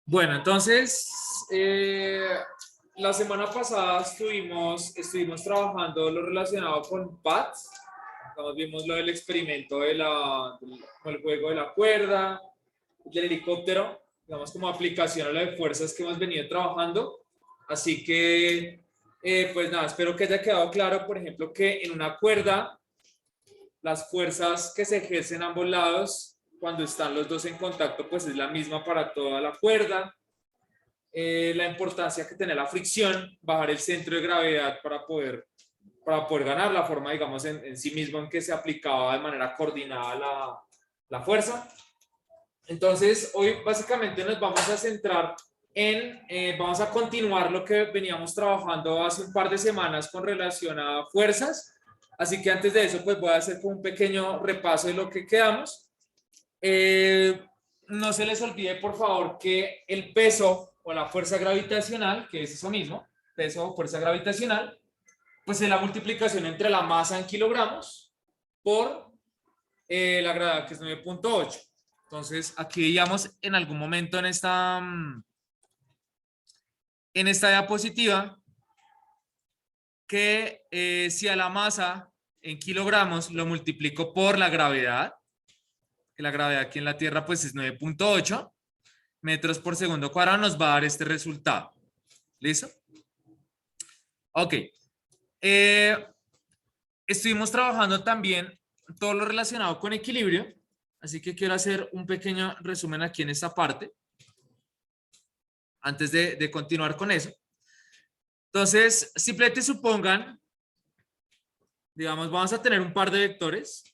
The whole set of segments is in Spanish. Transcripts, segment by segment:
Bueno, entonces, la semana pasada estuvimos trabajando lo relacionado con PATS. Vimos lo del experimento con el juego de la cuerda, del helicóptero, digamos como aplicación a lo de fuerzas que hemos venido trabajando. Así que, pues nada, espero que haya quedado claro, por ejemplo, que en una cuerda, las fuerzas que se ejercen a ambos lados, cuando están los dos en contacto, pues es la misma para toda la cuerda. La importancia que tiene la fricción, bajar el centro de gravedad para poder ganar la forma, digamos, en sí mismo en que se aplicaba de manera coordinada la fuerza. Entonces, hoy básicamente nos vamos a centrar vamos a continuar lo que veníamos trabajando hace un par de semanas con relación a fuerzas. Así que antes de eso, pues voy a hacer un pequeño repaso de lo que quedamos. No se les olvide, por favor, que el peso o la fuerza gravitacional, que es eso mismo, peso o fuerza gravitacional, pues es la multiplicación entre la masa en kilogramos por la gravedad, que es 9.8. Entonces, aquí veíamos en algún momento en esta diapositiva que si a la masa en kilogramos lo multiplico por la gravedad, que la gravedad aquí en la Tierra pues es 9.8 metros por segundo cuadrado, nos va a dar este resultado. ¿Listo? Ok. Estuvimos trabajando también todo lo relacionado con equilibrio, así que quiero hacer un pequeño resumen aquí en esta parte, antes de continuar con eso. Entonces, simplemente supongan, digamos, vamos a tener un par de vectores.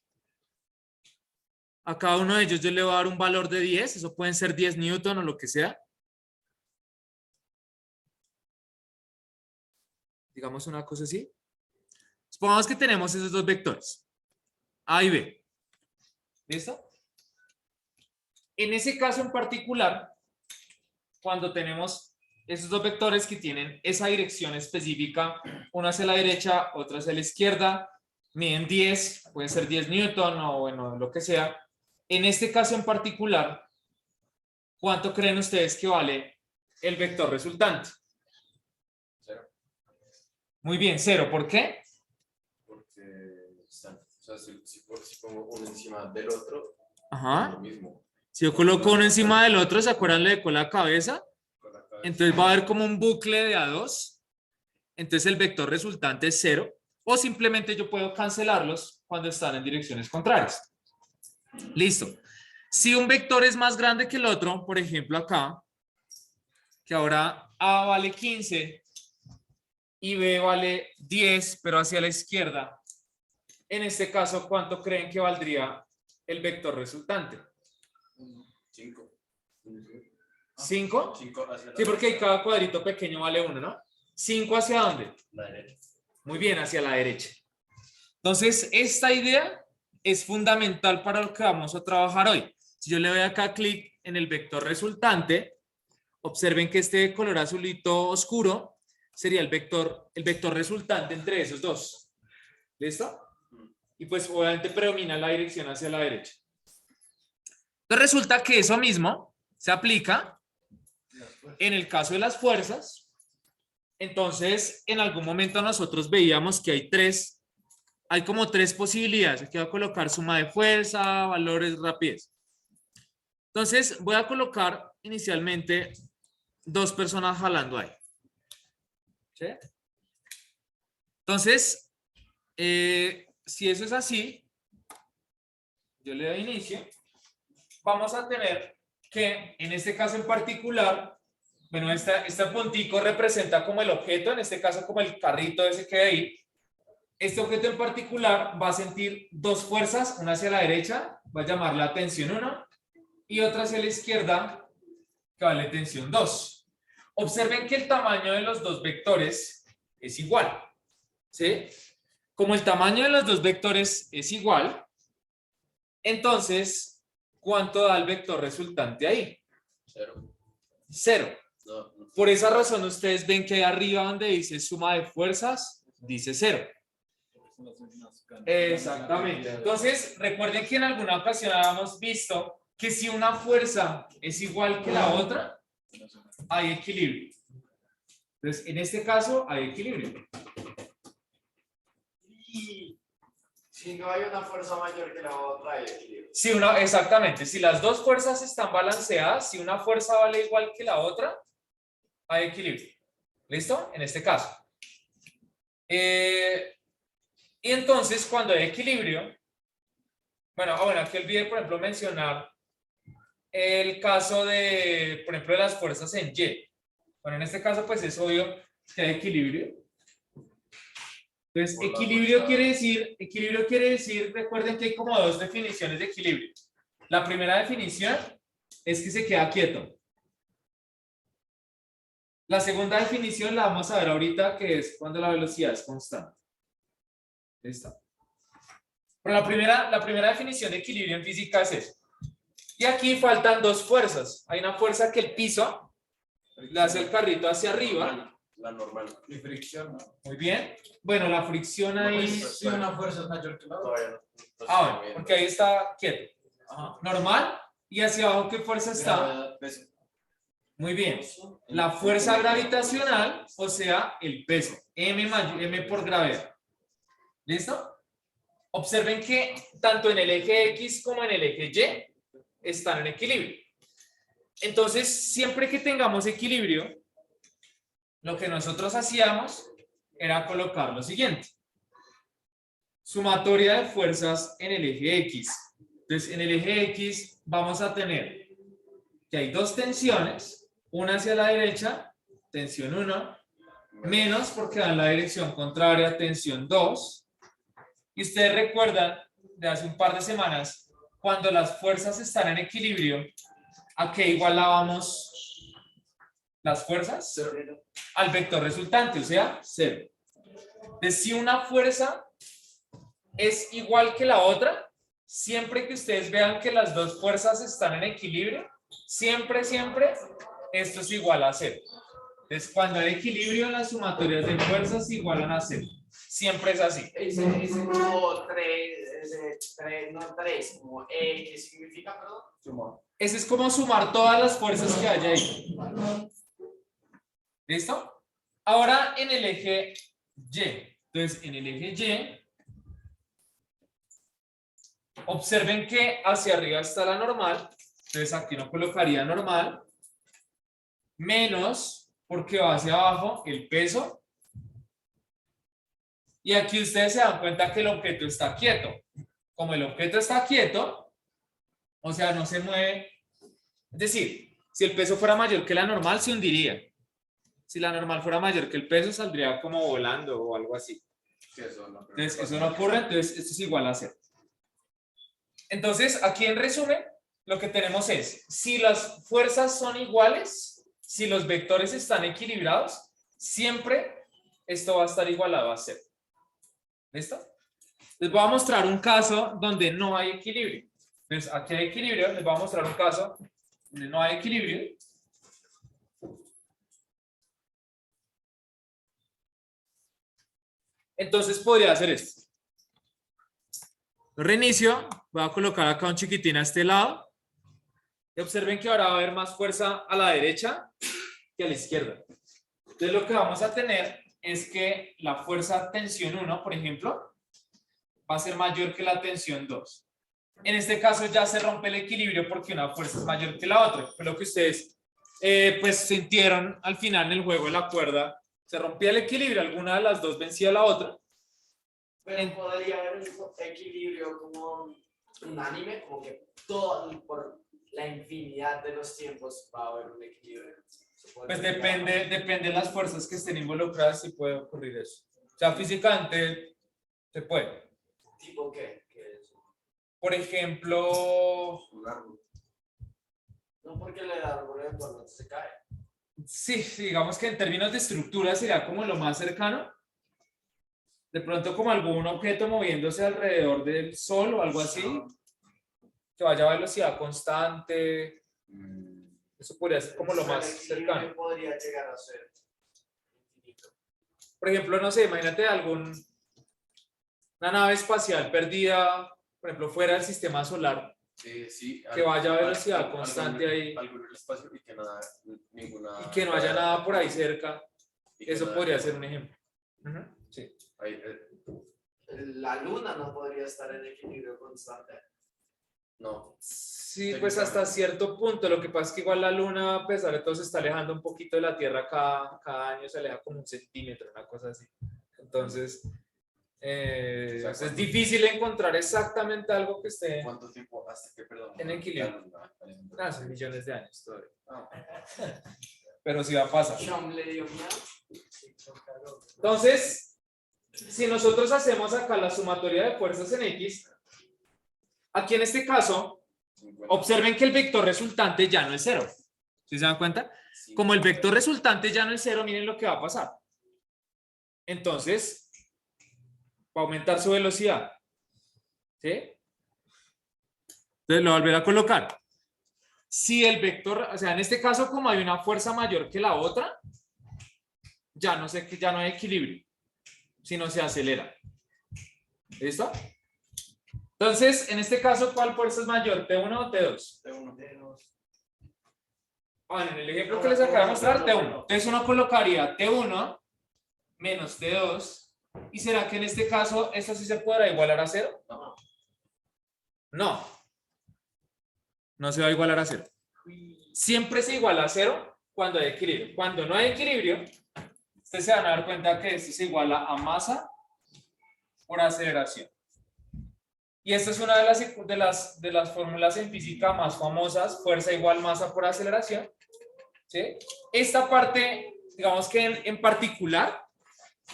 A cada uno de ellos yo le voy a dar un valor de 10, eso pueden ser 10 newton o lo que sea. Digamos una cosa así. Supongamos que tenemos esos dos vectores, A y B. ¿Listo? En ese caso en particular, cuando tenemos esos dos vectores que tienen esa dirección específica, uno hacia la derecha, otro hacia la izquierda, miden 10, puede ser 10 newton o bueno, lo que sea. En este caso en particular, ¿cuánto creen ustedes que vale el vector resultante? 0. Muy bien, 0. ¿Por qué? Porque están, o sea, si pongo uno encima del otro, Ajá. es lo mismo. Si yo coloco uno encima del otro, ¿se acuerdan de con la cabeza? Entonces va a haber como un bucle de A2. Entonces el vector resultante es 0. O simplemente yo puedo cancelarlos cuando están en direcciones contrarias. Listo. Si un vector es más grande que el otro, por ejemplo acá, que ahora A vale 15 y B vale 10, pero hacia la izquierda, en este caso, ¿cuánto creen que valdría el vector resultante? 5. ¿5? 5 hacia la Sí, porque ahí cada cuadrito pequeño vale 1, ¿no? ¿5 hacia dónde? la derecha. Muy bien, hacia la derecha. Entonces, esta idea es fundamental para lo que vamos a trabajar hoy. Si yo le doy acá clic en el vector resultante, observen que este color azulito oscuro sería el vector resultante entre esos dos. ¿Listo? Y pues obviamente predomina la dirección hacia la derecha. Entonces resulta que eso mismo se aplica en el caso de las fuerzas. Entonces, en algún momento nosotros veíamos que hay como tres posibilidades. Aquí voy a colocar suma de fuerza, valores, rapidez. Entonces, voy a colocar inicialmente dos personas jalando ahí. ¿Sí? Entonces, si eso es así, yo le doy inicio. Vamos a tener que, en este caso en particular, bueno, este puntico representa como el objeto, en este caso como el carrito ese que hay ahí. Este objeto en particular va a sentir dos fuerzas, una hacia la derecha, va a llamarla tensión 1, y otra hacia la izquierda, que vale tensión 2. Observen que el tamaño de los dos vectores es igual, ¿sí? Como el tamaño de los dos vectores es igual, entonces, ¿cuánto da el vector resultante ahí? 0. 0. No. Por esa razón, ustedes ven que arriba donde dice suma de fuerzas, dice 0. Exactamente. Entonces, recuerden que en alguna ocasión habíamos visto que si una fuerza es igual que la otra, hay equilibrio. Entonces, en este caso hay equilibrio. Y si no hay una fuerza mayor que la otra, hay equilibrio. Exactamente, si las dos fuerzas están balanceadas, si una fuerza vale igual que la otra, hay equilibrio. ¿Listo? En este caso. Y entonces, cuando hay equilibrio, bueno, aquí olvidé, por ejemplo, mencionar el caso de, por ejemplo, de las fuerzas en Y. Bueno, en este caso, pues es obvio que hay equilibrio. Entonces, equilibrio quiere decir, recuerden que hay como dos definiciones de equilibrio. La primera definición es que se queda quieto. La segunda definición la vamos a ver ahorita, que es cuando la velocidad es constante. ¿Listo? Pero la primera definición de equilibrio en física es eso. Y aquí faltan dos fuerzas. Hay una fuerza que el piso le hace el carrito hacia arriba. La normal. Y fricción, ¿no? Muy bien. Bueno, la fricción ahí. Si una fuerza es mayor que la otra. Todavía no. Bueno, porque ahí está quieto. Ajá. Normal. Y hacia abajo, ¿qué fuerza está? Gravedad, peso. Muy bien. La fuerza gravitacional, o sea, el peso. M por gravedad. ¿Listo? Observen que tanto en el eje X como en el eje Y están en equilibrio. Entonces, siempre que tengamos equilibrio, lo que nosotros hacíamos era colocar lo siguiente. Sumatoria de fuerzas en el eje X. Entonces, en el eje X vamos a tener que hay dos tensiones, una hacia la derecha, tensión 1, menos porque va en la dirección contraria, tensión 2. Y ustedes recuerdan de hace un par de semanas, cuando las fuerzas están en equilibrio, ¿a qué igualábamos las fuerzas? Cero. Al vector resultante, o sea, 0. Entonces, si una fuerza es igual que la otra, siempre que ustedes vean que las dos fuerzas están en equilibrio, siempre esto es igual a 0. Entonces, cuando hay equilibrio, las sumatorias de fuerzas se igualan a 0. Siempre es así. Ese como 3, no 3, como ¿qué significa, perdón? Suma. Ese es como sumar todas las fuerzas que haya ahí. ¿Listo? Ahora en el eje Y. Entonces, en el eje Y, observen que hacia arriba está la normal. Entonces, aquí no colocaría normal. Menos, porque va hacia abajo, el peso. Y aquí ustedes se dan cuenta que el objeto está quieto. Como el objeto está quieto, o sea, no se mueve. Es decir, si el peso fuera mayor que la normal, se hundiría. Si la normal fuera mayor que el peso, saldría como volando o algo así. Entonces, eso no ocurre, entonces esto es igual a 0. Entonces, aquí en resumen, lo que tenemos es, si las fuerzas son iguales, si los vectores están equilibrados, siempre esto va a estar igualado a 0. ¿Listo? Les voy a mostrar un caso donde no hay equilibrio. Entonces, aquí hay equilibrio, les voy a mostrar un caso donde no hay equilibrio. Entonces, podría hacer esto. Reinicio, voy a colocar acá un chiquitín a este lado. Y observen que ahora va a haber más fuerza a la derecha que a la izquierda. Entonces, lo que vamos a tener es que la fuerza tensión 1, por ejemplo, va a ser mayor que la tensión 2. En este caso ya se rompe el equilibrio porque una fuerza es mayor que la otra. Fue lo que ustedes pues sintieron al final en el juego de la cuerda. Se rompía el equilibrio, alguna de las dos vencía a la otra. Pero podría haber un equilibrio como unánime, como que todo, por la infinidad de los tiempos va a haber un equilibrio. Pues depende de las fuerzas que estén involucradas si puede ocurrir eso. O sea, físicamente se puede. ¿Tipo qué? ¿Qué es? Por ejemplo, No porque el árbol eventualmente se cae. sí, digamos que en términos de estructura sería como lo más cercano. De pronto como algún objeto moviéndose alrededor del sol o algo así, que vaya a velocidad constante. Eso podría ser como lo más cercano. Podría llegar a ser infinito. Por ejemplo, no sé, imagínate una nave espacial perdida, por ejemplo, fuera del sistema solar. Sí, que vaya a velocidad algo constante ahí algo en el espacio y que nada, ninguna. y que no haya nada por ahí cerca. y que Eso nada podría que- ser un ejemplo. Ujú, sí. ahí, La luna no podría estar en equilibrio constante. no, Sí, pues hasta cierto punto. Lo que pasa es que igual la luna, a pesar de todo, se está alejando un poquito de la Tierra cada año, se aleja como 1 centímetro, una cosa así. Entonces, sea, es difícil encontrar exactamente algo que esté ¿cuánto tiempo hasta que, perdón? en equilibrio. Hace Sí. millones de años todavía. Pero sí va a pasar. Chom le dio miedo. Entonces, si nosotros hacemos acá la sumatoria de fuerzas en X, aquí en este caso, observen que el vector resultante ya no es 0. ¿Sí se dan cuenta? Como el vector resultante ya no es 0, miren lo que va a pasar. Entonces, va a aumentar su velocidad. ¿Sí? Entonces lo voy a volver a colocar. Si el vector, o sea, en este caso, como hay una fuerza mayor que la otra, ya no hay equilibrio, sino se acelera. ¿Listo? Entonces, en este caso, ¿cuál fuerza es mayor? ¿T1 o T2? Bueno, en el ejemplo que les acabo de mostrar, T1. Entonces uno colocaría T1 menos T2. ¿Y será que en este caso esto sí se podrá igualar a 0? No. No se va a igualar a 0. Siempre se iguala a 0 cuando hay equilibrio. Cuando no hay equilibrio, ustedes se van a dar cuenta que esto se iguala a masa por aceleración. Y esta es una de las fórmulas en física más famosas, fuerza igual masa por aceleración. ¿Sí? Esta parte, digamos que en particular,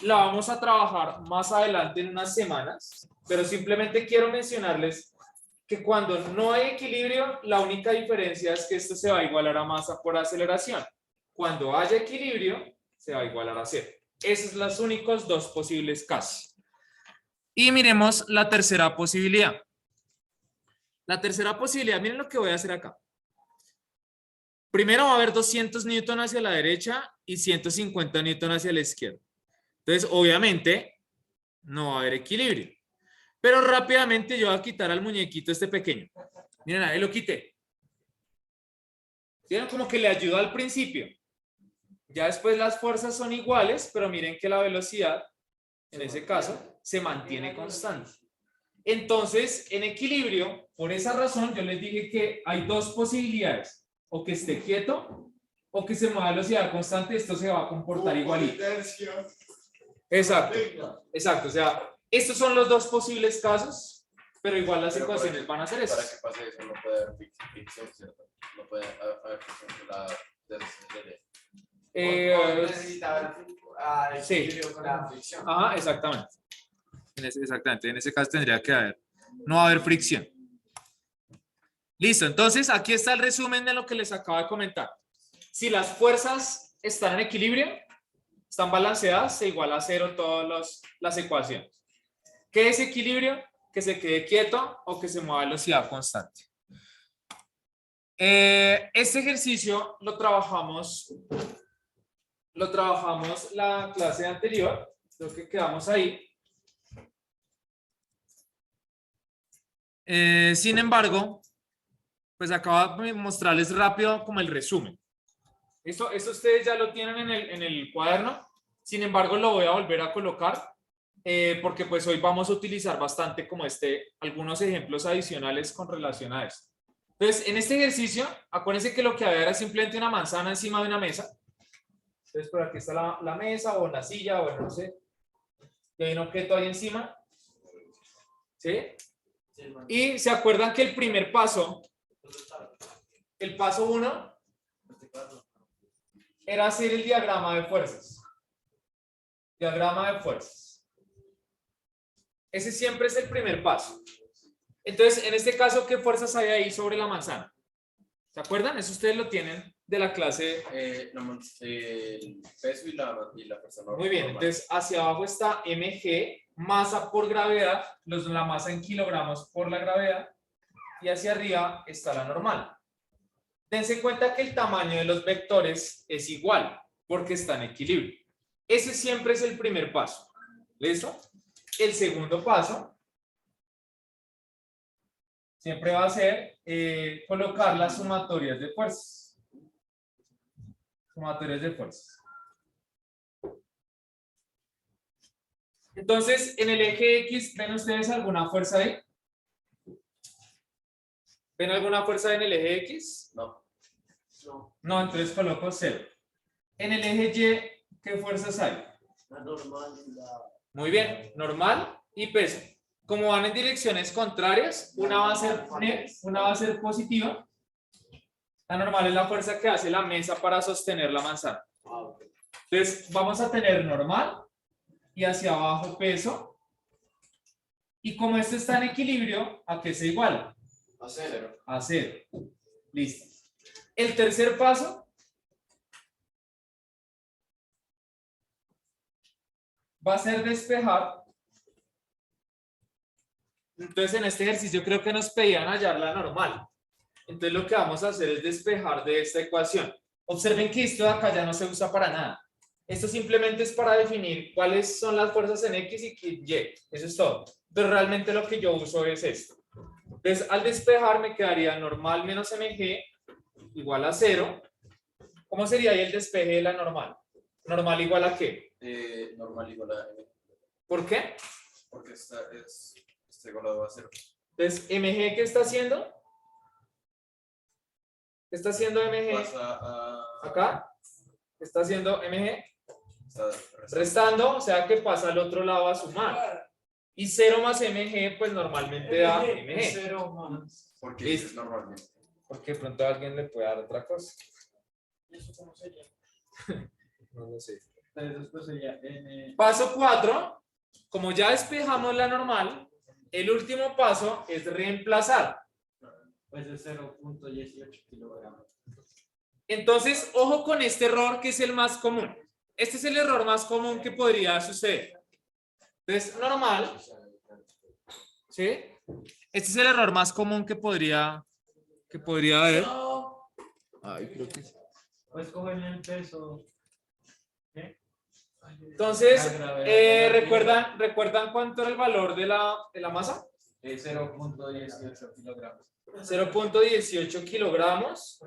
la vamos a trabajar más adelante en unas semanas, pero simplemente quiero mencionarles que cuando no hay equilibrio, la única diferencia es que esto se va a igualar a masa por aceleración. Cuando haya equilibrio, se va a igualar a 0. Esos son los únicos dos posibles casos. Y miremos la tercera posibilidad. La tercera posibilidad, miren lo que voy a hacer acá. Primero va a haber 200 newton hacia la derecha y 150 newton hacia la izquierda. Entonces, obviamente, no va a haber equilibrio. Pero rápidamente yo voy a quitar al muñequito este pequeño. Miren, ahí lo quité. ¿Vieron? Como que le ayudó al principio. Ya después las fuerzas son iguales, pero miren que la velocidad, en ese caso, se mantiene constante. Entonces, en equilibrio, por esa razón, yo les dije que hay dos posibilidades. O que esté quieto, o que se mueva a velocidad constante. Esto se va a comportar igualito. Exacto. Exacto. O sea, estos son los dos posibles casos, pero igual las ecuaciones van a ser Para esas. que pase eso no puede haber fricción, ¿cierto? No puede haber fricción con la Necesita equilibrio con la fricción. Ajá, exactamente. Exactamente. En ese caso tendría que haber. No va a haber fricción. Listo. Entonces, aquí está el resumen de lo que les acabo de comentar. Si las fuerzas están en equilibrio, están balanceadas, se iguala a 0 todas las ecuaciones. ¿Qué es equilibrio? Que se quede quieto o que se mueva a velocidad constante. Este ejercicio lo trabajamos la clase anterior, creo que quedamos ahí. Sin embargo, pues acabo de mostrarles rápido como el resumen. Esto ustedes ya lo tienen en el cuaderno, sin embargo lo voy a volver a colocar porque pues hoy vamos a utilizar bastante como algunos ejemplos adicionales con relación a esto. Entonces, en este ejercicio, acuérdense que lo que había era simplemente una manzana encima de una mesa. Entonces, por aquí está la mesa o la silla o no sé. Y hay un objeto ahí encima. ¿Sí? Y se acuerdan que el primer paso, el paso 1, era hacer el diagrama de fuerzas. Diagrama de fuerzas. Ese siempre es el primer paso. Entonces, en este caso, ¿qué fuerzas hay ahí sobre la manzana? ¿Se acuerdan? Eso ustedes lo tienen de la clase. el peso y la fuerza normal. Muy bien, entonces hacia abajo está mg, masa por gravedad, la masa en kilogramos por la gravedad, y hacia arriba está la normal. Dense cuenta que el tamaño de los vectores es igual, porque está en equilibrio. Ese siempre es el primer paso. ¿Listo? El segundo paso siempre va a ser colocar las sumatorias de fuerzas. Sumatorias de fuerzas. Entonces, en el eje X, ¿ven ustedes alguna fuerza ahí? ¿Ven alguna fuerza en el eje X? No. No, No, entonces coloco 0. En el eje Y, ¿qué fuerzas hay? la normal y la... Muy bien, normal y peso. Como van en direcciones contrarias, una va a ser positiva. La normal es la fuerza que hace la mesa para sostener la manzana. Entonces, vamos a tener normal y hacia abajo peso. Y como esto está en equilibrio, ¿a qué se iguala? A 0. A 0. Listo. El tercer paso va a ser despejar. Entonces, en este ejercicio creo que nos pedían hallar la normal. Entonces, lo que vamos a hacer es despejar de esta ecuación. Observen que esto de acá ya no se usa para nada. Esto simplemente es para definir cuáles son las fuerzas en X y Y. Eso es todo. Pero realmente lo que yo uso es esto. Entonces, al despejar me quedaría normal menos mg igual a 0. ¿Cómo sería ahí el despeje de la normal? ¿Normal igual a qué? Normal igual a M. ¿Por qué? Porque está igualado a 0. Entonces, mg, ¿qué está haciendo? ¿Qué está haciendo mg Pasa a... acá? ¿Qué está haciendo mg? Está Restando, o sea que pasa al otro lado a sumar. Y 0 más mg, pues normalmente da mg. 0 más. Porque Listo. es normalmente. Porque de pronto a alguien le puede dar otra cosa. ¿Eso cómo sería? No lo sé. Entonces después sería n. Paso 4. Como ya despejamos la normal, el último paso es reemplazar. Pues es 0.18 kilogramos. Entonces, ojo con este error que es el más común. Este es el error más común que podría suceder. Entonces, normal. ¿Sí? Este es el error más común que podría haber. Ay, creo que sí. Pues cogen el peso. ¿Qué? Entonces, La gravedad. ¿recuerdan cuánto era el valor de la masa? 0.18 kilogramos. 0.18 kilogramos.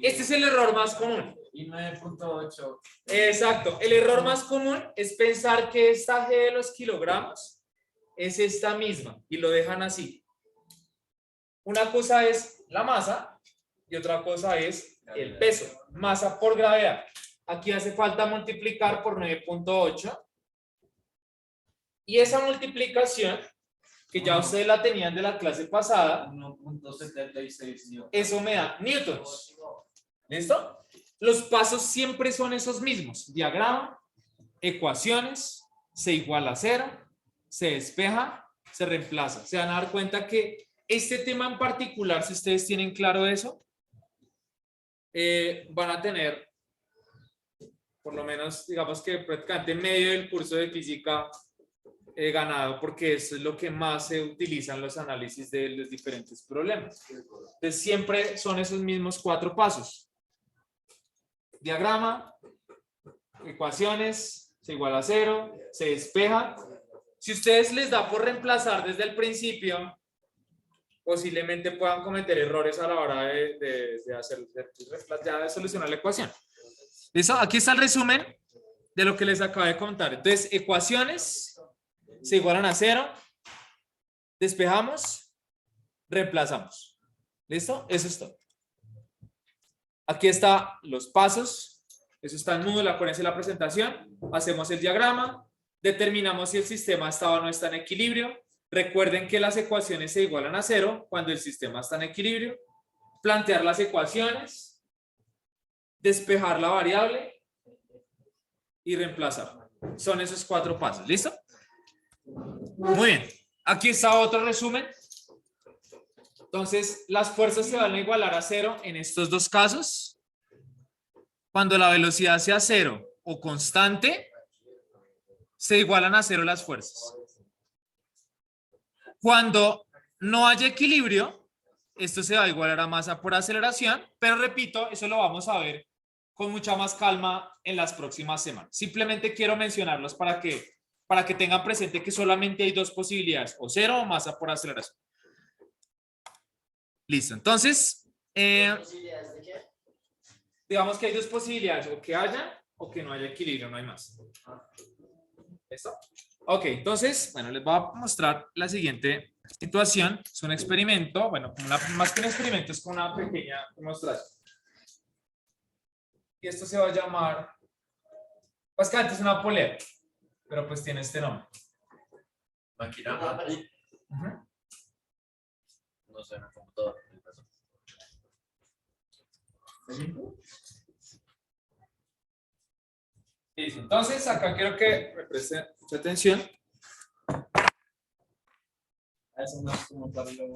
Este es el error más común. Y 9.8. Exacto. El error más común es pensar que esta G de los kilogramos es esta misma y lo dejan así. Una cosa es la masa y otra cosa es el peso. Masa por gravedad. Aquí hace falta multiplicar por 9.8. Y esa multiplicación, que ya ustedes la tenían de la clase pasada, 1.76 newtons. eso me da newtons. ¿Listo? Los pasos siempre son esos mismos. Diagrama, ecuaciones, se iguala a 0, se despeja, se reemplaza. Se van a dar cuenta que este tema en particular, si ustedes tienen claro eso, van a tener, por lo menos, digamos que prácticamente medio del curso de física ganado, porque eso es lo que más se utiliza en los análisis de los diferentes problemas. Entonces, siempre son esos mismos 4 pasos. Diagrama, ecuaciones, se iguala a 0, se despeja. Si ustedes les da por reemplazar desde el principio, posiblemente puedan cometer errores a la hora de solucionar la ecuación. ¿Listo? Aquí está el resumen de lo que les acabo de contar. Entonces, ecuaciones se igualan a 0, despejamos, reemplazamos. ¿Listo? Eso es todo. Aquí están los pasos. Eso está en Moodle, acuérdense la presentación. Hacemos el diagrama, determinamos si el sistema está o no está en equilibrio. Recuerden que las ecuaciones se igualan a 0 cuando el sistema está en equilibrio. Plantear las ecuaciones, despejar la variable y reemplazar. Son esos 4 pasos. ¿Listo? Muy bien. Aquí está otro resumen. Entonces, las fuerzas se van a igualar a 0 en estos 2 casos. Cuando la velocidad sea 0 o constante, se igualan a 0 las fuerzas. Cuando no haya equilibrio, esto se va a igualar a masa por aceleración, pero repito, eso lo vamos a ver con mucha más calma en las próximas semanas. Simplemente quiero mencionarlos para que tengan presente que solamente hay 2 posibilidades, o 0 o masa por aceleración. Listo. Entonces, ¿Posibilidades de qué? digamos que hay dos posibilidades, o que haya o que no haya equilibrio, no hay más. ¿Listo? Ok, entonces, bueno, les voy a mostrar la siguiente situación. Es un experimento, bueno, más que un experimento, es como una pequeña demostración. Y esto se va a llamar, básicamente es una polea, pero pues tiene este nombre. Máquina Una A. persona. Ujú. No sé, en el computador. Listo. Entonces, acá quiero que me presten mucha atención. Eso no es como para lo...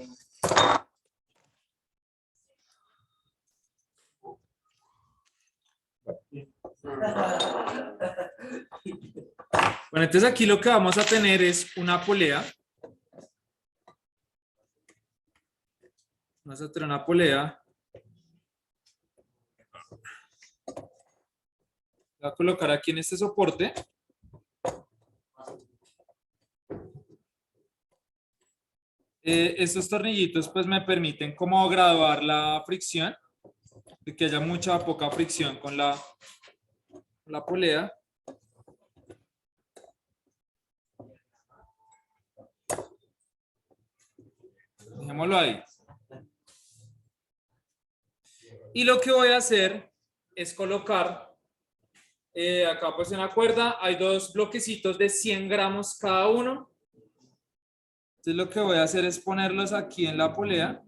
Bueno, entonces aquí lo que vamos a tener es una polea. Vamos a tener una polea. Voy a colocar aquí en este soporte. Estos tornillitos pues me permiten como graduar la fricción, de que haya mucha o poca fricción con la polea. Dejémoslo ahí. Y lo que voy a hacer es colocar acá pues en la cuerda hay dos bloquecitos de 100 gramos cada uno. Entonces lo que voy a hacer es ponerlos aquí en la polea.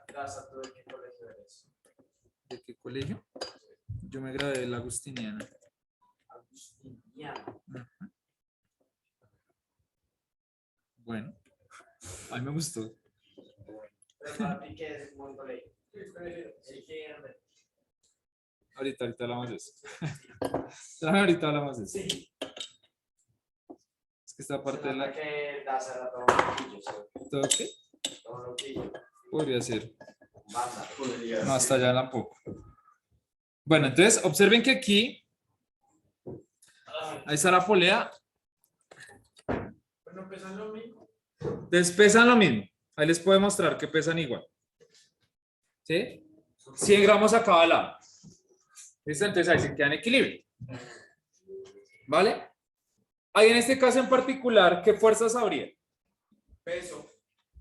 Casa, ¿tú de qué colegio eres? ¿De qué colegio? Yo me gradué de la Agustiniana. Agustiniano. Bueno, a mí me gustó. Pero para ti, ¿qué es un buen colegio? El que Ahorita hablamos de eso. Ahorita hablamos de eso. sí. Es que esta parte de la... que das a todo loquillo, ¿sí? ¿Todo qué? Todo loquillo. Podría ser. Banda. No, hasta allá tampoco. Bueno, entonces observen que aquí, ahí está la polea. ¿No pesan lo mismo? Entonces pesan lo mismo. Ahí les puedo mostrar que pesan igual. ¿Sí? 100 gramos a cada lado. ¿Listo? Entonces ahí se queda en equilibrio. ¿Vale? Ahí en este caso en particular, ¿qué fuerzas habría? Peso.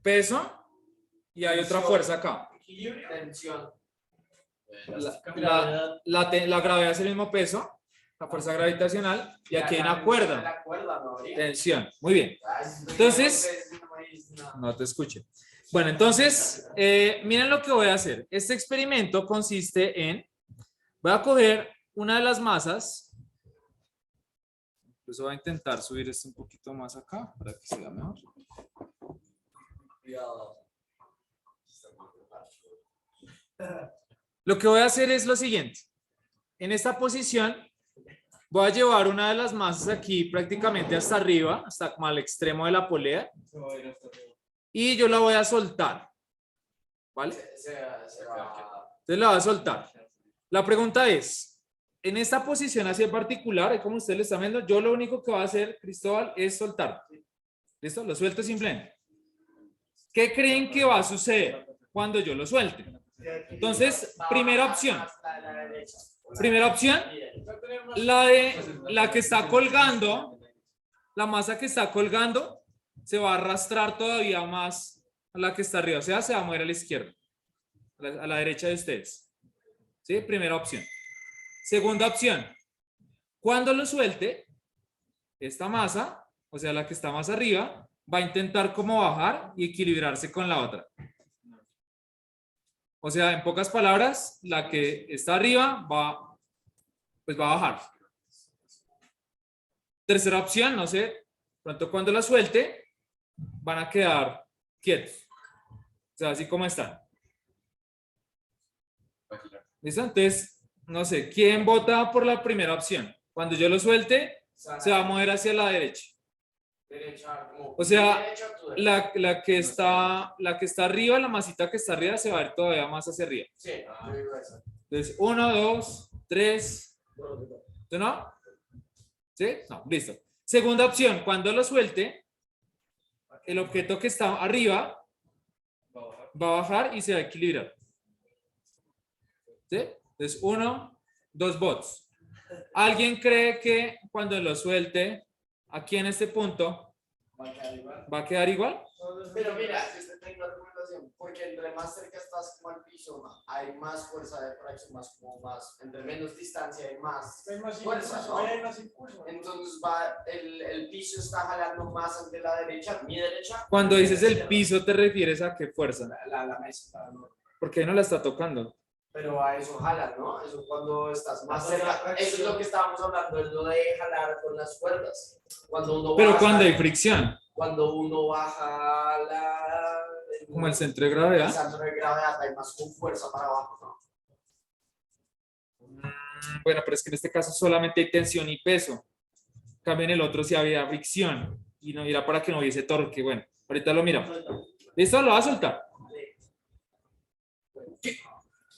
Peso y hay otra fuerza acá. Equilibrio. Tensión. La gravedad es el mismo peso, la fuerza gravitacional, y aquí hay una cuerda. La cuerda no habría. Tensión. Muy bien. Entonces, no te escuché. Bueno, entonces, miren lo que voy a hacer. Este experimento consiste en, voy a coger una de las masas, incluso voy a intentar subir esto un poquito más acá para que se vea mejor. Lo que voy a hacer es lo siguiente. En esta posición, voy a llevar una de las masas aquí prácticamente hasta arriba, hasta como al extremo de la polea, y yo la voy a soltar. ¿Vale? Entonces la voy a soltar. La pregunta es, en esta posición así en particular, como ustedes le están viendo, yo lo único que voy a hacer, Cristóbal, es soltar. ¿Listo? Lo suelto simplemente. ¿Qué creen que va a suceder cuando yo lo suelte? Entonces, primera opción. Primera opción, la que está colgando, la masa que está colgando, se va a arrastrar todavía más a la que está arriba. O sea, se va a mover a la izquierda, a la derecha de ustedes. ¿Sí? Primera opción. Segunda opción, cuando lo suelte, esta masa, o sea, la que está más arriba, va a intentar como bajar y equilibrarse con la otra. O sea, en pocas palabras, la que está arriba pues va a bajar. Tercera opción, no sé, pronto cuando la suelte, van a quedar quietos. O sea, así como están. ¿Listo? Entonces, no sé, ¿quién vota por la primera opción? Cuando yo lo suelte, se va a mover hacia la derecha. O sea, la que está arriba, la masita que está arriba, se va a ir todavía más hacia arriba. Sí, Entonces, 1, 2, 3. ¿Tú no? ¿Sí? No, listo. Segunda opción, cuando lo suelte, el objeto que está arriba va a bajar y se va a equilibrar. ¿Sí? Entonces, 1, 2 bots. ¿Alguien cree que cuando lo suelte, aquí en este punto, Va a quedar igual. va a quedar igual? Pero mira, si usted tiene una recomendación, porque entre más cerca estás como al piso, hay más fuerza de fracción, entre menos distancia hay más fuerza, ¿no? Entonces el piso está jalando más ante la derecha, mi derecha. Cuando dices el piso, ¿te refieres a qué fuerza? La mesa, ¿no? Porque no la está tocando. Pero a eso jalas, ¿no? Eso cuando estás más cerca. Eso es lo que estábamos hablando, es lo de jalar con las cuerdas. Cuando uno Pero baja, cuando hay fricción, cuando uno baja como el centro de el gravedad. centro de gravedad, hay más con fuerza para abajo, ¿no? Bueno, pero es que en este caso solamente hay tensión y peso. En cambio, en el otro sí había fricción y no era para que no hubiese torque. Bueno, ahorita lo miramos. ¿Listo? Lo va a soltar.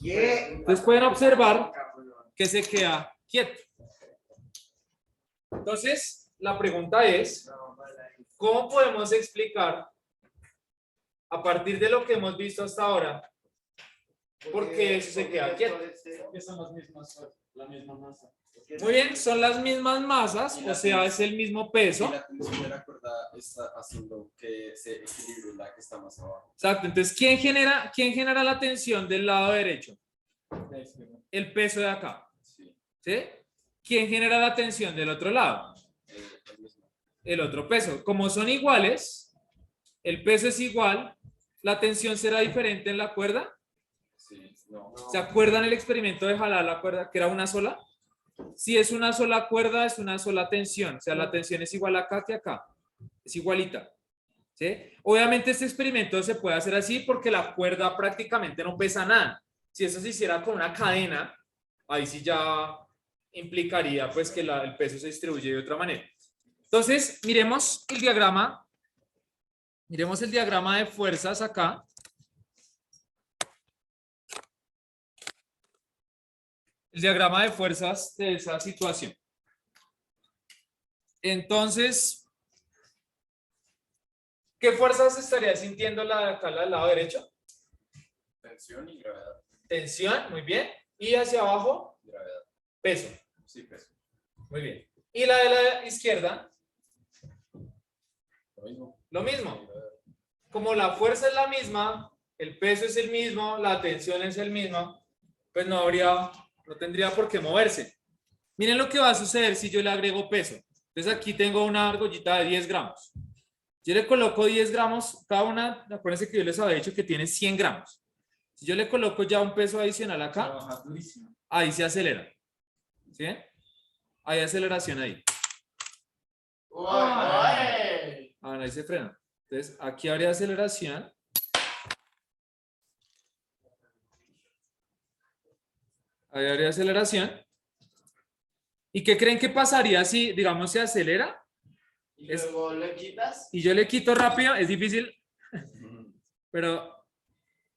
Entonces pueden observar que se queda quieto. Entonces, la pregunta es, ¿cómo podemos explicar a partir de lo que hemos visto hasta ahora por qué eso se queda quieto? Porque son las mismas, la misma masa. Muy bien, son las mismas masas, o sea, es el mismo peso. Y la tensión de la cuerda está haciendo que se equilibre la que está más abajo. Exacto, entonces, ¿quién genera la tensión del lado derecho? El peso de acá. Sí, ¿Sí? ¿Quién genera la tensión del otro lado? el mismo. El otro peso. Como son iguales, el peso es igual, la tensión será diferente en la cuerda. Sí, no. ¿Se acuerdan el experimento de jalar la cuerda, que era una sola? Si es una sola cuerda, es una sola tensión. O sea, la tensión es igual acá que acá. Es igualita. ¿Sí? Obviamente este experimento se puede hacer así porque la cuerda prácticamente no pesa nada. Si eso se hiciera con una cadena, ahí sí ya implicaría pues que el peso se distribuye de otra manera. Entonces, miremos el diagrama. Miremos el diagrama de fuerzas acá. El diagrama de fuerzas de esa situación. Entonces, ¿qué fuerzas estaría sintiendo la de acá, la del lado derecho? Tensión y gravedad. Tensión, muy bien. Y hacia abajo, Gravedad. peso. Sí, peso. Muy bien. Y la de la izquierda, Lo mismo. lo mismo. Como la fuerza es la misma, el peso es el mismo, la tensión es el mismo, pues no tendría por qué moverse. Miren lo que va a suceder si yo le agrego peso. Entonces aquí tengo una argollita de 10 gramos. Yo le coloco 10 gramos, cada una, acuérdense que yo les había dicho que tiene 100 gramos. Si yo le coloco ya un peso adicional acá, ahí se acelera. ¿Sí? Hay aceleración ahí. Ahora ahí se frena. Entonces aquí habría aceleración. Ahí habría aceleración. ¿Y qué creen que pasaría si, digamos, se acelera? Y luego le quitas. Y yo le quito rápido, es difícil, pero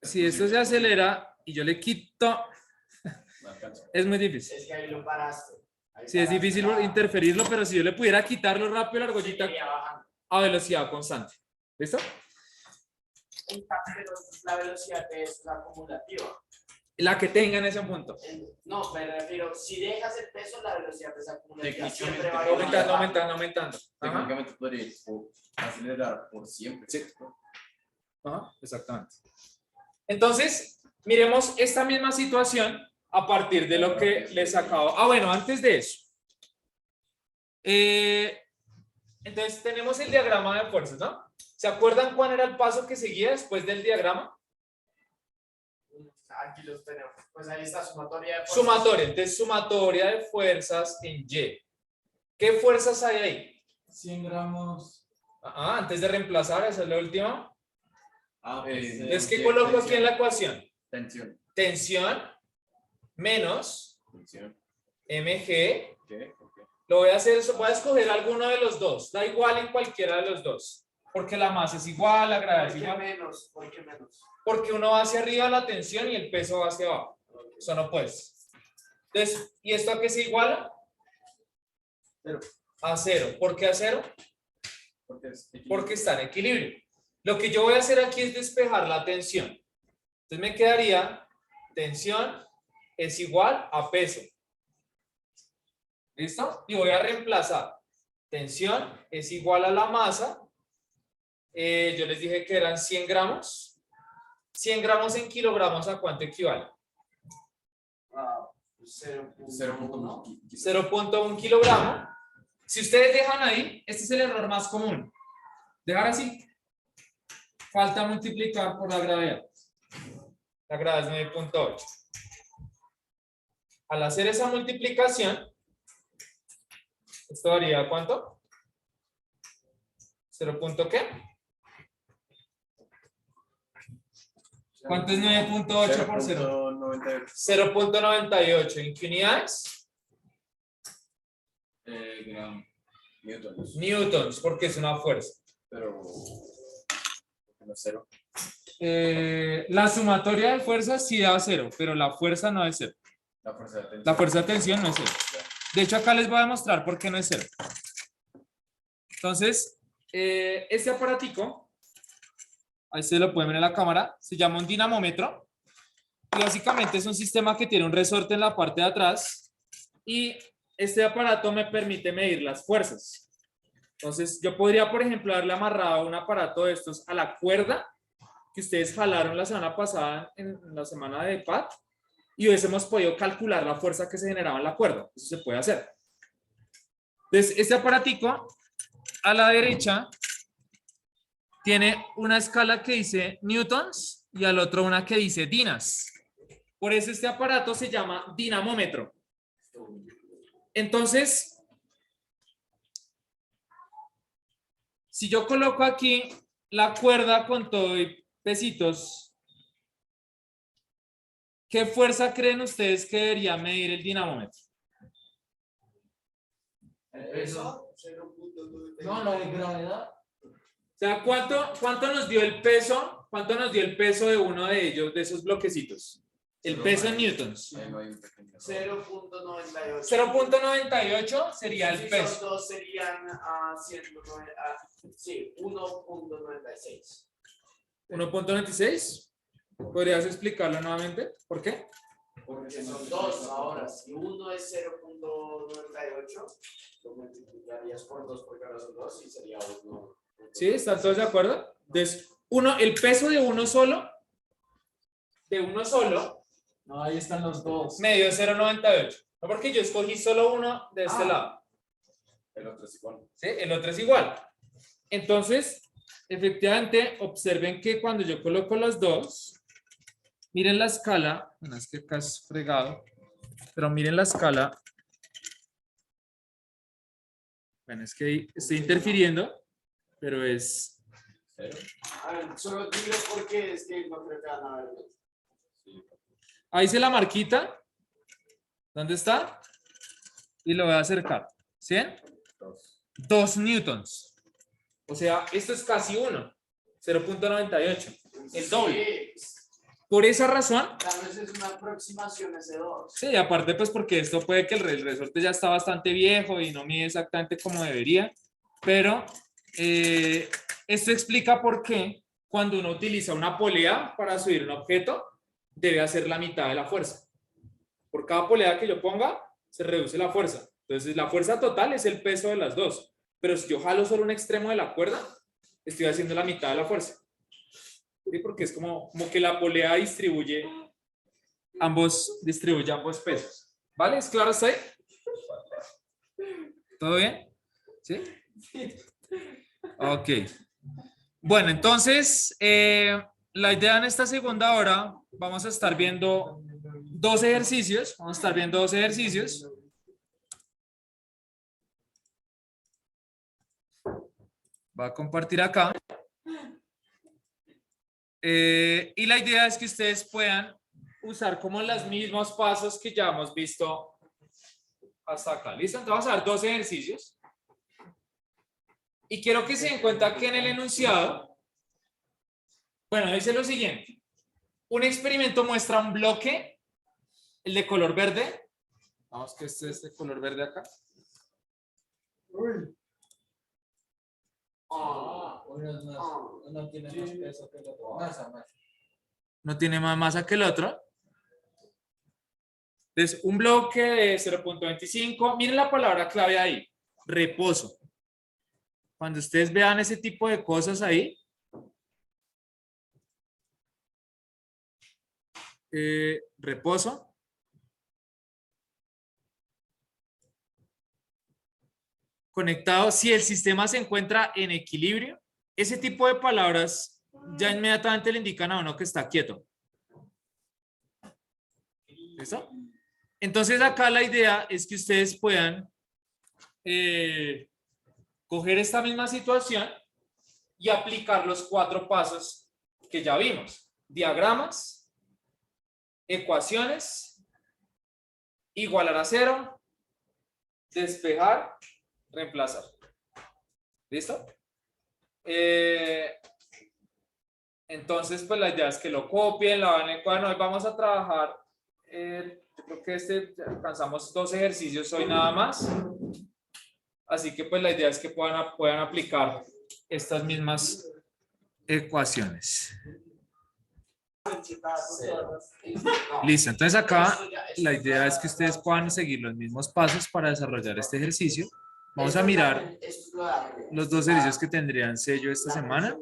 si esto se acelera y yo le quito, No alcanzo. es muy difícil. Es que ahí lo paraste. Sí, es difícil interferirlo, pero si yo le pudiera quitarlo rápido la argollita a velocidad constante. ¿Listo? Pero la velocidad es la acumulativa. La que tenga en ese punto. No, me refiero, si dejas el peso, la velocidad es acumulativa. Técnicamente, Siempre va a ir Aumentando, abajo. aumentando. Ajá. Técnicamente podría acelerar por siempre. Sí. Ajá, exactamente. Entonces, miremos esta misma situación a partir de lo que les acabo. Bueno, antes de eso. Entonces, tenemos el diagrama de fuerzas, ¿no? ¿Se acuerdan cuál era el paso que seguía después del diagrama? Aquí los tenemos. Pues ahí está sumatoria de fuerzas. Sumatoria. Entonces, sumatoria de fuerzas en Y. ¿Qué fuerzas hay ahí? 100 gramos. Antes de reemplazar, esa es la última. Entonces, ¿qué Sí, coloco aquí tensión. en la ecuación? Tensión. Tensión menos Tensión. mg. ¿Qué? ¿Por qué? Lo voy a hacer, voy a escoger alguno de los dos. Da igual en cualquiera de los dos. Porque la masa es igual, la gravedad es ¿Por qué igual. menos? ¿Por qué menos? Porque uno va hacia arriba la tensión y el peso va hacia abajo. Eso no puede. Entonces, ¿y esto a qué se iguala? A 0. ¿Por qué a 0? Porque está en equilibrio. Lo que yo voy a hacer aquí es despejar la tensión. Entonces me quedaría tensión es igual a peso. ¿Listo? Y voy a reemplazar. Tensión es igual a la masa. Yo les dije que eran 100 gramos. 100 gramos en kilogramos, ¿a cuánto equivale? 0.1 kilogramo. Si ustedes dejan ahí, este es el error más común. Dejar así. Falta multiplicar por la gravedad. La gravedad es 9.8. Al hacer esa multiplicación, ¿esto daría cuánto? ¿0. qué? ¿Cuánto es 9.8 por 0? 0.98. ¿En qué unidades? Newtons. Newtons, porque es una fuerza. Pero no es 0. La sumatoria de fuerzas sí da 0, pero la fuerza no es 0. La fuerza de tensión. La fuerza de tensión no es 0. De hecho, acá les voy a demostrar por qué no es 0. Entonces, este aparatico, ahí se lo pueden ver en la cámara, se llama un dinamómetro. Y básicamente es un sistema que tiene un resorte en la parte de atrás. Y este aparato me permite medir las fuerzas. Entonces, yo podría, por ejemplo, darle amarrado un aparato de estos a la cuerda que ustedes jalaron la semana pasada en la semana de PAT y hubiésemos podido calcular la fuerza que se generaba en la cuerda. Eso se puede hacer. Entonces, este aparatico a la derecha tiene una escala que dice newtons y al otro una que dice dinas. Por eso este aparato se llama dinamómetro. Entonces, si yo coloco aquí la cuerda con todo y pesitos, ¿qué fuerza creen ustedes que debería medir el dinamómetro? Eso. No, la de gravedad. O sea, ¿cuánto nos dio el peso? ¿Cuánto nos dio el peso de uno de ellos, de esos bloquecitos? El peso en newtons. 0.98. 0.98 sería el Si peso. son dos serían 1.96. 1.96. ¿Podrías explicarlo nuevamente? ¿Por qué? Porque son dos ahora. Si uno es 0.98, lo multiplicarías por 2 porque ahora son 2 y sería 1. ¿Sí? ¿Están todos de acuerdo? Entonces, el peso de uno solo, No, ahí están los dos. me dio 0.98. No porque yo escogí solo uno de este lado. El otro es igual. ¿Sí? El otro es igual. Entonces, efectivamente, observen que cuando yo coloco los dos, miren la escala, bueno, es que acá es fregado, pero miren la escala. Bueno, es que ahí estoy interfiriendo, pero es... A ver, solo digo porque es que no creo que van a ver. Ahí hice la marquita. ¿Dónde está? Y lo voy a acercar. ¿Sí? 2 newtons. O sea, esto es casi 1. 0.98. El doble. Por esa razón. Tal vez es una aproximación ese 2. Sí, aparte pues porque esto puede que el resorte ya está bastante viejo y no mide exactamente como debería. Pero esto explica por qué cuando uno utiliza una polea para subir un objeto, debe hacer la mitad de la fuerza. Por cada polea que yo ponga, se reduce la fuerza. Entonces, la fuerza total es el peso de las dos. Pero si yo jalo solo un extremo de la cuerda, estoy haciendo la mitad de la fuerza. ¿Sí? Porque es como que la polea distribuye ambos pesos. ¿Vale? ¿Es claro hasta ahí? ¿Todo bien? ¿Sí? Ok. Bueno, entonces, la idea en esta segunda hora, vamos a estar viendo dos ejercicios. Va a compartir acá. Y la idea es que ustedes puedan usar como los mismos pasos que ya hemos visto hasta acá. ¿Listo? Entonces vamos a ver dos ejercicios. Y quiero que se den cuenta que en el enunciado, bueno, dice lo siguiente. Un experimento muestra un bloque, el de color verde, Vamos que este es de color verde acá. Uy. Uno tiene más peso que el otro. Masa. No tiene más masa que el otro. Entonces, un bloque de 0.25. Miren la palabra clave ahí. Reposo. Cuando ustedes vean ese tipo de cosas ahí, reposo. Conectado, si el sistema se encuentra en equilibrio, ese tipo de palabras ya inmediatamente le indican a uno que está quieto. ¿Listo? Entonces acá la idea es que ustedes puedan coger esta misma situación y aplicar los 4 pasos que ya vimos. Diagramas, ecuaciones, igualar a 0, despejar, reemplazar. ¿Listo? Entonces, pues la idea es que lo copien, lo hagan en el cuaderno. Hoy vamos a trabajar, yo creo que alcanzamos 2 ejercicios hoy nada más. Así que pues la idea es que puedan aplicar estas mismas ecuaciones. Listo, entonces acá la idea es que ustedes puedan seguir los mismos pasos para desarrollar este ejercicio. Vamos a mirar los 2 ejercicios que tendrían sello esta semana.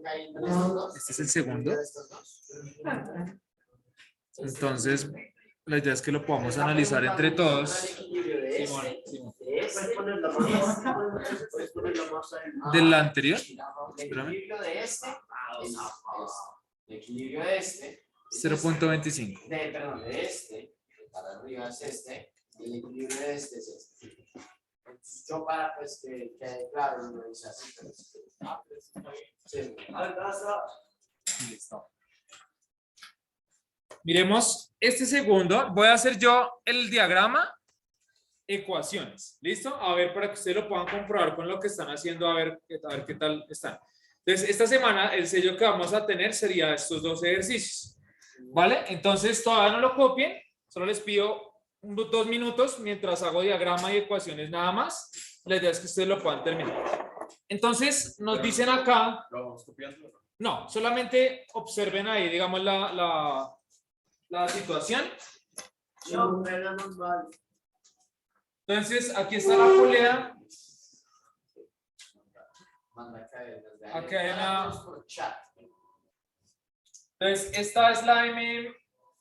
Este es el segundo. Entonces, la idea es que lo podamos analizar entre todos. Simón. ¿Del anterior? Espérame. El equilibrio de este. 0.25. Perdón, de este. Para arriba es este. Y el equilibrio de este es este. Entonces, yo para pues que quede claro, no dice así. Sí. Listo. Miremos este segundo. Voy a hacer yo el diagrama, ecuaciones. ¿Listo? A ver, para que ustedes lo puedan comprobar con lo que están haciendo, a ver qué tal están. Entonces, esta semana el sello que vamos a tener sería estos 2 ejercicios. ¿Vale? Entonces, todavía no lo copien. Solo les pido 2 minutos mientras hago diagrama y ecuaciones nada más. La idea es que ustedes lo puedan terminar. Entonces, nos dicen acá... ¿Lo vamos copiando? No, solamente observen ahí, digamos, la situación. Entonces, aquí está la polea. Aquí hay una... Entonces, esta es la M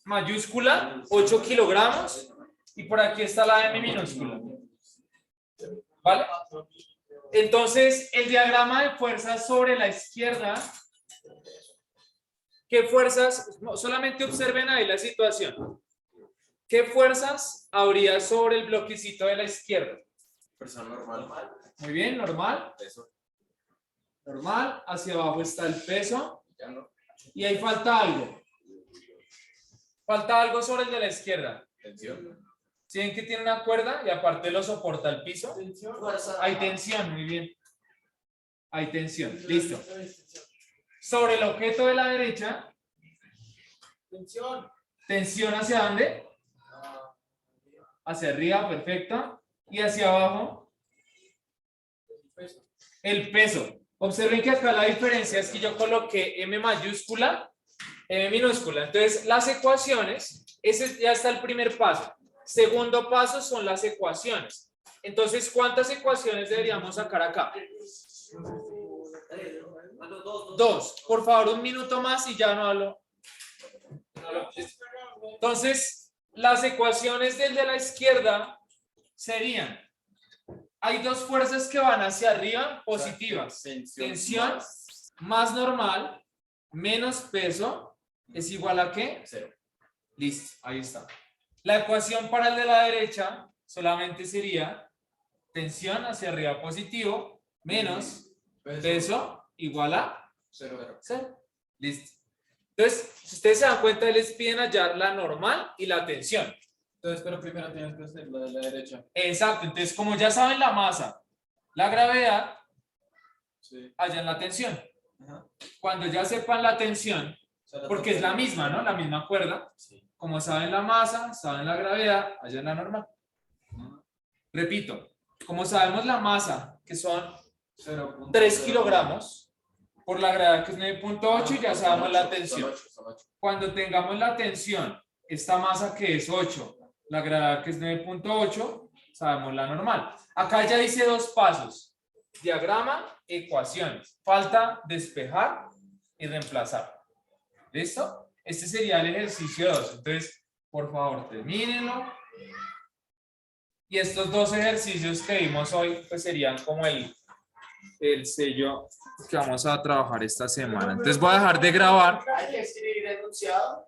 mayúscula, 8 kilogramos. Y por aquí está la M minúscula. ¿Vale? Entonces, el diagrama de fuerzas sobre la izquierda. ¿Qué fuerzas? No, solamente observen ahí la situación. ¿Qué fuerzas habría sobre el bloquecito de la izquierda? Fuerza normal. Muy bien, normal. Peso. Normal. Hacia abajo está el peso. Ya no. Y ahí falta algo. Falta algo sobre el de la izquierda. Tensión. ¿Sí ven que tiene una cuerda y aparte lo soporta el piso? Hay tensión, muy bien. Hay tensión. Listo. Sobre el objeto de la derecha. Tensión. Tensión hacia dónde? Hacia arriba, perfecto. Y hacia abajo. El peso. Observen que acá la diferencia es que yo coloqué M mayúscula, M minúscula. Entonces, las ecuaciones, ese ya está el primer paso. Segundo paso son las ecuaciones. Entonces, ¿cuántas ecuaciones deberíamos sacar acá? 2. Por favor, un minuto más y ya no hablo. Entonces, las ecuaciones del de la izquierda serían, hay 2 fuerzas que van hacia arriba, positivas. Tensión más normal, menos peso, es igual a ¿qué? 0. Listo, ahí está. La ecuación para el de la derecha solamente sería tensión hacia arriba positivo, menos peso igual a 0. 0. Listo. Entonces, si ustedes se dan cuenta, les piden hallar la normal y la tensión. Entonces, pero primero tienes que hacer la de la derecha. Exacto. Entonces, como ya saben la masa, la gravedad, Sí. hallan la tensión. Ajá. Cuando ya sepan la tensión, porque es la misma, ¿no? La misma cuerda. Sí. Como saben la masa, saben la gravedad, hallan la normal. Repito, como sabemos la masa, que son 3 kilogramos, por la gravedad que es 9.8, ya sabemos la tensión. Cuando tengamos la tensión, esta masa que es 8, la gravedad que es 9.8, sabemos la normal. Acá ya hice 2 pasos. Diagrama, ecuaciones. Falta despejar y reemplazar. ¿Listo? Este sería el ejercicio 2. Entonces, por favor, termínenlo. Y estos 2 ejercicios que vimos hoy, pues serían como el sello que vamos a trabajar esta semana. Entonces voy a dejar de grabar. Hay que escribir enunciado.